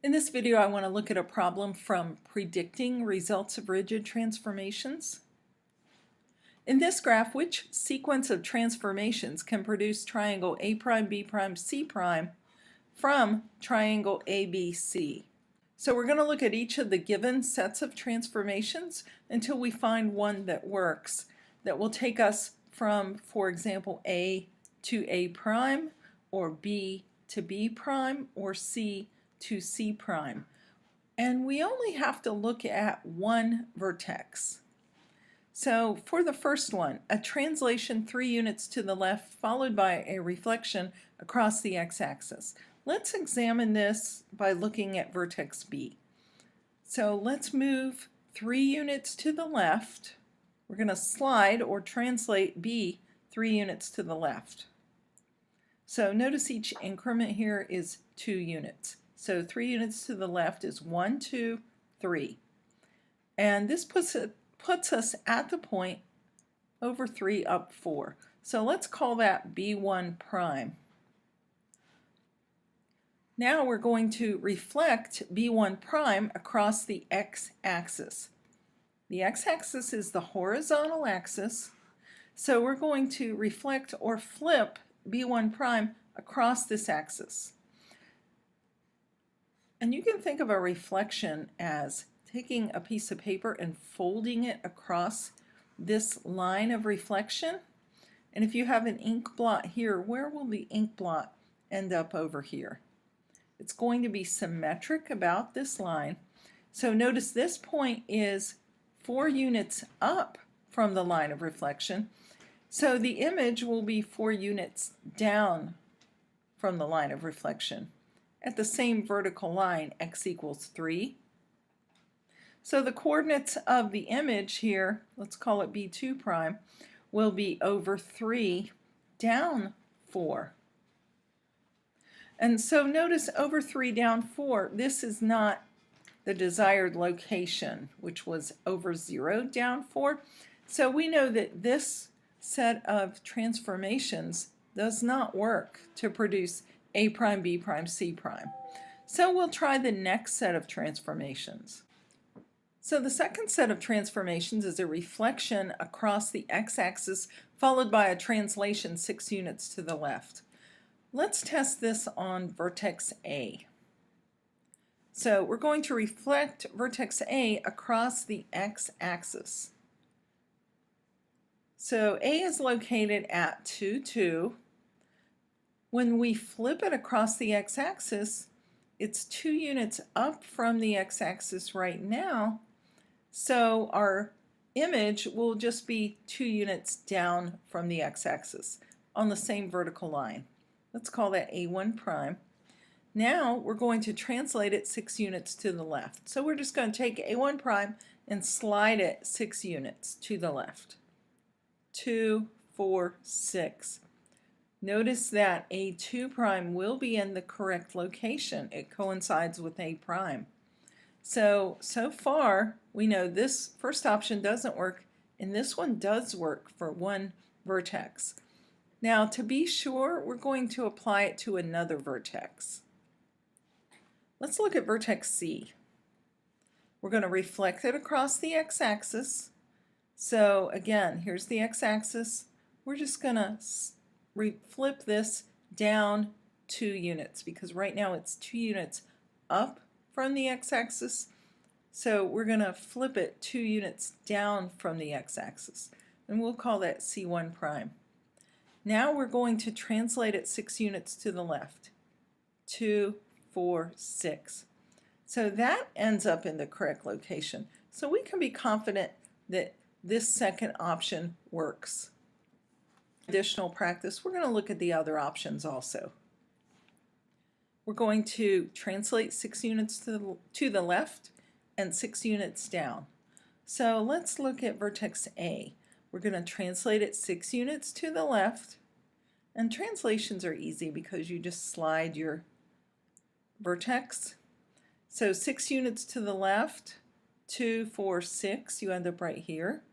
In this video, I want to look at a problem from predicting results of rigid transformations. In this graph, which sequence of transformations can produce triangle A prime, B prime, C prime from triangle ABC? So we're going to look at each of the given sets of transformations until we find one that works, that will take us from, for example, A to A prime, or B to B prime, or C to C prime. And we only have to look at one vertex. So for the first one, a translation 3 units to the left followed by a reflection across the x-axis. Let's examine this by looking at vertex B. So let's move 3 units to the left. We're going to slide or translate B 3 units to the left. So notice each increment here is 2 units. So 3 units to the left is 1, 2, 3. And this puts us at the point over 3 up 4. So let's call that B1 prime. Now we're going to reflect B1 prime across the x-axis. The x-axis is the horizontal axis, so we're going to reflect or flip B1 prime across this axis. And you can think of a reflection as taking a piece of paper and folding it across this line of reflection. And if you have an ink blot here, where will the ink blot end up over here? It's going to be symmetric about this line. So notice this point is 4 units up from the line of reflection. So the image will be 4 units down from the line of reflection at the same vertical line, x equals 3. So the coordinates of the image here, let's call it B2 prime, will be over 3 down 4. And so notice over 3 down 4, this is not the desired location, which was over 0 down 4. So we know that this set of transformations does not work to produce A prime, B prime, C prime. So we'll try the next set of transformations. So the second set of transformations is a reflection across the x-axis followed by a translation 6 units to the left. Let's test this on vertex A. So we're going to reflect vertex A across the x-axis. So A is located at 2, 2. When we flip it across the x-axis, it's 2 units up from the x-axis right now. So our image will just be 2 units down from the x-axis on the same vertical line. Let's call that A1 prime. Now we're going to translate it 6 units to the left. So we're just going to take A1 prime and slide it 6 units to the left. 2, 4, 6. Notice that A2 prime will be in the correct location. It coincides with A prime. So far we know this first option doesn't work and this one does work for one vertex. Now to be sure, we're going to apply it to another vertex. Let's look at vertex C. We're going to reflect it across the x-axis. So again, here's the x-axis. We're just going to flip this down 2 units because right now it's 2 units up from the x-axis. So we're going to flip it 2 units down from the x-axis. And we'll call that C1 prime. Now we're going to translate it 6 units to the left. 2, 4, 6. So that ends up in the correct location. So we can be confident that this second option works. Additional practice, we're going to look at the other options also. We're going to translate 6 units to the left and 6 units down. So let's look at vertex A. We're going to translate it 6 units to the left, and translations are easy because you just slide your vertex. So 6 units to the left, 2, 4, 6, you end up right here,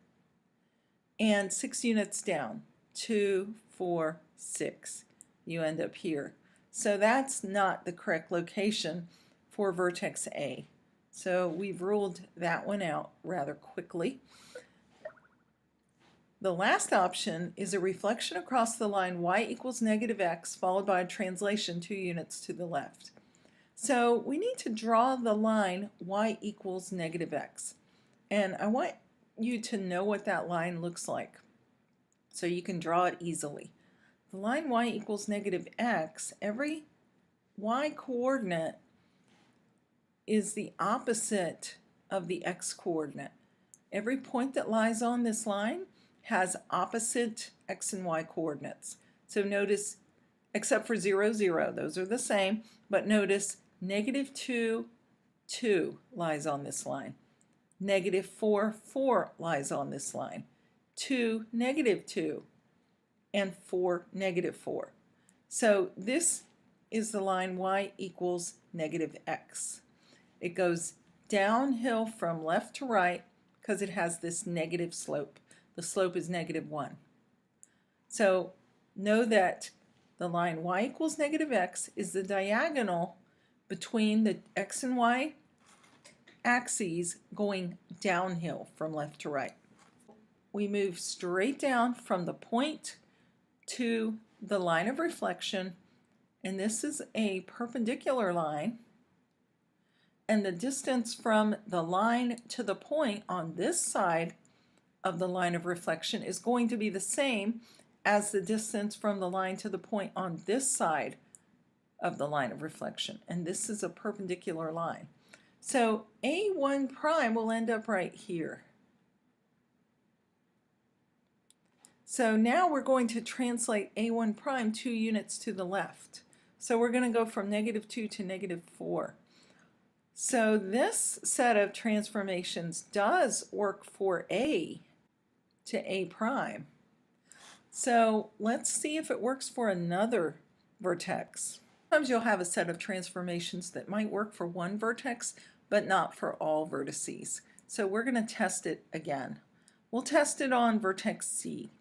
and 6 units down, 2, 4, 6, you end up here. So that's not the correct location for vertex A. So we've ruled that one out rather quickly. The last option is a reflection across the line y equals negative x followed by a translation 2 units to the left. So we need to draw the line y equals negative x. And I want you to know what that line looks like so you can draw it easily. The line y equals negative x, every y coordinate is the opposite of the x coordinate. Every point that lies on this line has opposite x and y coordinates. So notice, except for 0, 0, those are the same, but notice negative 2, 2 lies on this line. Negative 4, 4 lies on this line. 2, negative 2, and 4, negative 4. So this is the line y equals negative x. It goes downhill from left to right because it has this negative slope. The slope is negative 1. So know that the line y equals negative x is the diagonal between the x and y axes going downhill from left to right. We move straight down from the point to the line of reflection, and this is a perpendicular line, and the distance from the line to the point on this side of the line of reflection is going to be the same as the distance from the line to the point on this side of the line of reflection, and this is a perpendicular line. So A1 prime will end up right here. So now we're going to translate A1 prime 2 units to the left. So we're going to go from negative 2 to negative 4. So this set of transformations does work for A to A prime. So let's see if it works for another vertex. Sometimes you'll have a set of transformations that might work for one vertex, but not for all vertices. So we're going to test it again. We'll test it on vertex C.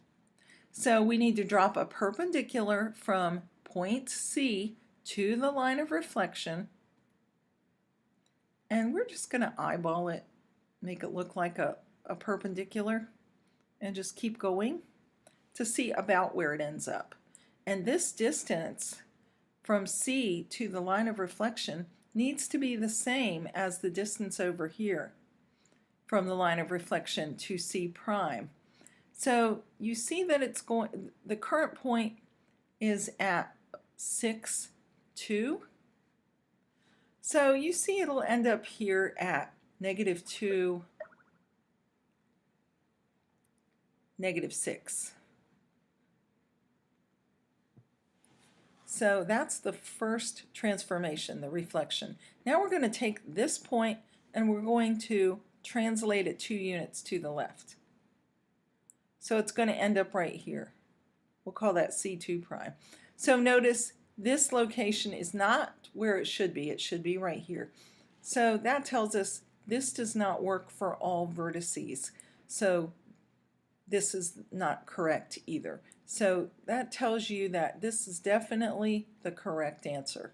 So we need to drop a perpendicular from point C to the line of reflection, and we're just going to eyeball it, make it look like a perpendicular, and just keep going to see about where it ends up. And this distance from C to the line of reflection needs to be the same as the distance over here from the line of reflection to C prime. So you see that it's going, the current point is at 6, 2. So you see it'll end up here at negative 2, negative 6. So that's the first transformation, the reflection. Now we're going to take this point and we're going to translate it 2 units to the left. So it's going to end up right here. We'll call that C2 prime. So notice this location is not where it should be. It should be right here. So that tells us this does not work for all vertices. So this is not correct either. So that tells you that this is definitely the correct answer.